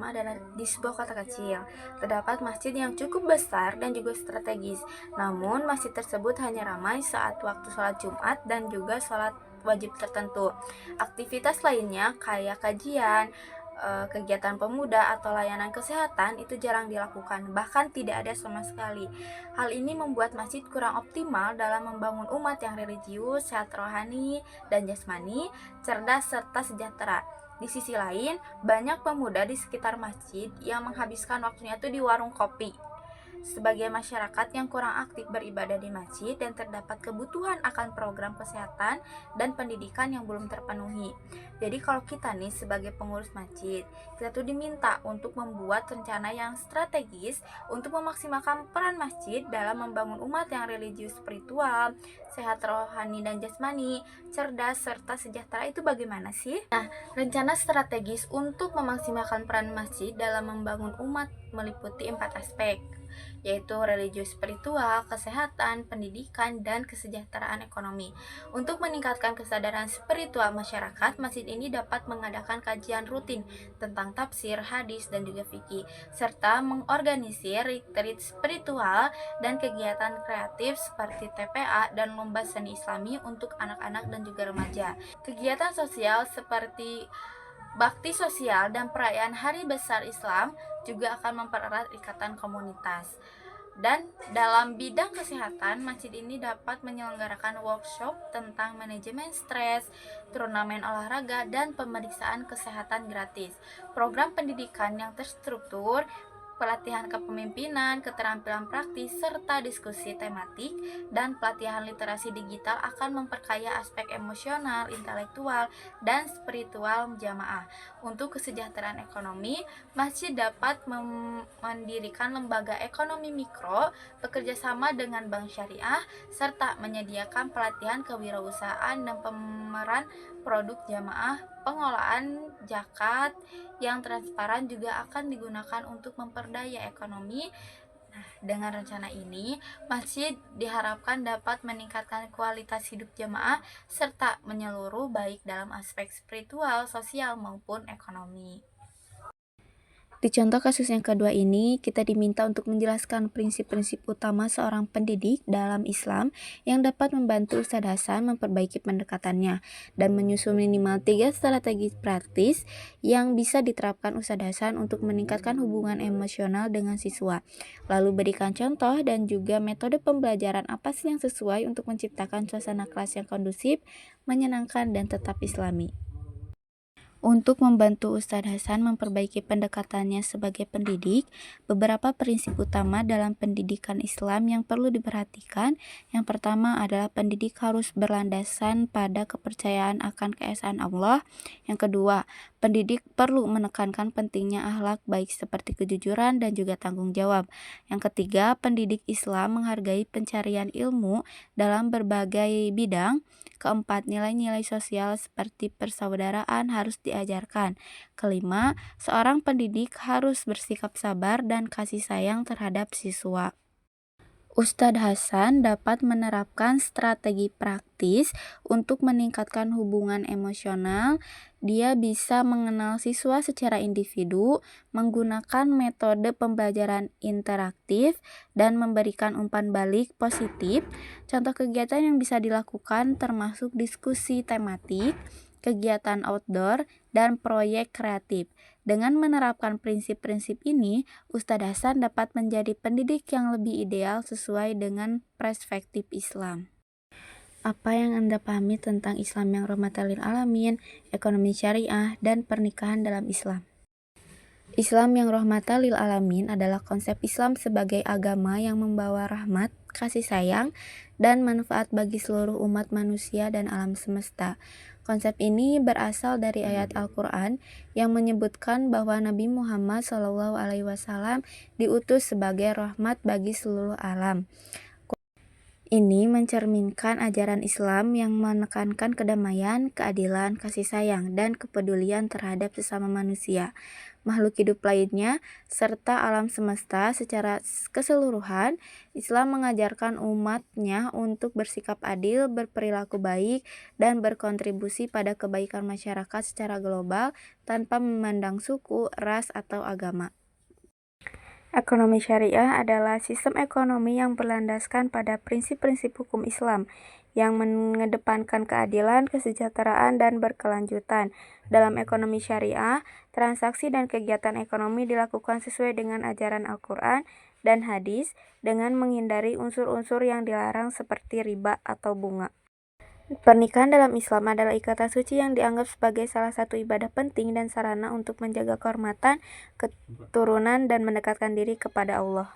pertama adalah di sebuah kota kecil. Terdapat masjid yang cukup besar dan juga strategis. Namun, masjid tersebut hanya ramai saat waktu sholat Jumat dan juga sholat wajib tertentu. Aktivitas lainnya kayak kajian, kegiatan pemuda atau layanan kesehatan itu jarang dilakukan, bahkan tidak ada sama sekali. Hal ini membuat masjid kurang optimal dalam membangun umat yang religius, sehat rohani dan jasmani, cerdas serta sejahtera. Di sisi lain, banyak pemuda di sekitar masjid yang menghabiskan waktunya itu di warung kopi. Sebagai masyarakat yang kurang aktif beribadah di masjid dan terdapat kebutuhan akan program kesehatan dan pendidikan yang belum terpenuhi. Jadi kalau kita nih sebagai pengurus masjid, kita tuh diminta untuk membuat rencana yang strategis untuk memaksimalkan peran masjid dalam membangun umat yang religius spiritual, sehat rohani dan jasmani, cerdas serta sejahtera. Itu bagaimana sih? Nah, rencana strategis untuk memaksimalkan peran masjid dalam membangun umat meliputi 4 aspek, yaitu religius spiritual, kesehatan, pendidikan, dan kesejahteraan ekonomi. Untuk meningkatkan kesadaran spiritual masyarakat, masjid ini dapat mengadakan kajian rutin tentang tafsir, hadis, dan juga fikih, serta mengorganisir retreat spiritual dan kegiatan kreatif seperti TPA dan lomba seni islami untuk anak-anak dan juga remaja. Kegiatan sosial seperti bakti sosial dan perayaan Hari Besar Islam juga akan mempererat ikatan komunitas. Dan dalam bidang kesehatan, masjid ini dapat menyelenggarakan workshop tentang manajemen stres, turnamen olahraga, dan pemeriksaan kesehatan gratis. Program pendidikan yang terstruktur, pelatihan kepemimpinan, keterampilan praktis, serta diskusi tematik, dan pelatihan literasi digital akan memperkaya aspek emosional, intelektual, dan spiritual jamaah. Untuk kesejahteraan ekonomi, masjid dapat mendirikan lembaga ekonomi mikro, bekerjasama dengan bank syariah, serta menyediakan pelatihan kewirausahaan dan pemeran produk jamaah. Pengolahan zakat yang transparan juga akan digunakan untuk memperdaya ekonomi. Nah, dengan rencana ini, masjid diharapkan dapat meningkatkan kualitas hidup jamaah serta menyeluruh baik dalam aspek spiritual, sosial, maupun ekonomi. Di contoh kasus yang kedua ini, kita diminta untuk menjelaskan prinsip-prinsip utama seorang pendidik dalam Islam yang dapat membantu Ustadz Hasan memperbaiki pendekatannya dan menyusun minimal 3 strategi praktis yang bisa diterapkan Ustadz Hasan untuk meningkatkan hubungan emosional dengan siswa. Lalu berikan contoh dan juga metode pembelajaran apa sih yang sesuai untuk menciptakan suasana kelas yang kondusif, menyenangkan, dan tetap islami. Untuk membantu Ustadz Hasan memperbaiki pendekatannya sebagai pendidik, beberapa prinsip utama dalam pendidikan Islam yang perlu diperhatikan. Yang pertama adalah pendidik harus berlandasan pada kepercayaan akan keesaan Allah. Yang kedua, pendidik perlu menekankan pentingnya akhlak baik seperti kejujuran dan juga tanggung jawab. Yang ketiga, pendidik Islam menghargai pencarian ilmu dalam berbagai bidang. Keempat, nilai-nilai sosial seperti persaudaraan harus diajarkan. Kelima, seorang pendidik harus bersikap sabar dan kasih sayang terhadap siswa. Ustadz Hasan dapat menerapkan strategi praktis untuk meningkatkan hubungan emosional. Dia bisa mengenal siswa secara individu, menggunakan metode pembelajaran interaktif, dan memberikan umpan balik positif. Contoh kegiatan yang bisa dilakukan termasuk diskusi tematik, kegiatan outdoor, dan proyek kreatif. Dengan menerapkan prinsip-prinsip ini, Ustadz Hasan dapat menjadi pendidik yang lebih ideal sesuai dengan perspektif Islam. Apa yang Anda pahami tentang Islam yang rahmatan lil alamin, ekonomi syariah, dan pernikahan dalam Islam? Islam yang rahmatan lil alamin adalah konsep Islam sebagai agama yang membawa rahmat, kasih sayang, dan manfaat bagi seluruh umat manusia dan alam semesta. Konsep ini berasal dari ayat Al-Quran yang menyebutkan bahwa Nabi Muhammad SAW diutus sebagai rahmat bagi seluruh alam. Ini mencerminkan ajaran Islam yang menekankan kedamaian, keadilan, kasih sayang, dan kepedulian terhadap sesama manusia, makhluk hidup lainnya, serta alam semesta secara keseluruhan. Islam mengajarkan umatnya untuk bersikap adil, berperilaku baik, dan berkontribusi pada kebaikan masyarakat secara global tanpa memandang suku, ras, atau agama. Ekonomi syariah adalah sistem ekonomi yang berlandaskan pada prinsip-prinsip hukum Islam yang mengedepankan keadilan, kesejahteraan, dan berkelanjutan. Dalam ekonomi syariah, transaksi dan kegiatan ekonomi dilakukan sesuai dengan ajaran Al-Quran dan hadis dengan menghindari unsur-unsur yang dilarang seperti riba atau bunga. Pernikahan dalam Islam adalah ikatan suci yang dianggap sebagai salah satu ibadah penting dan sarana untuk menjaga kehormatan, keturunan, dan mendekatkan diri kepada Allah.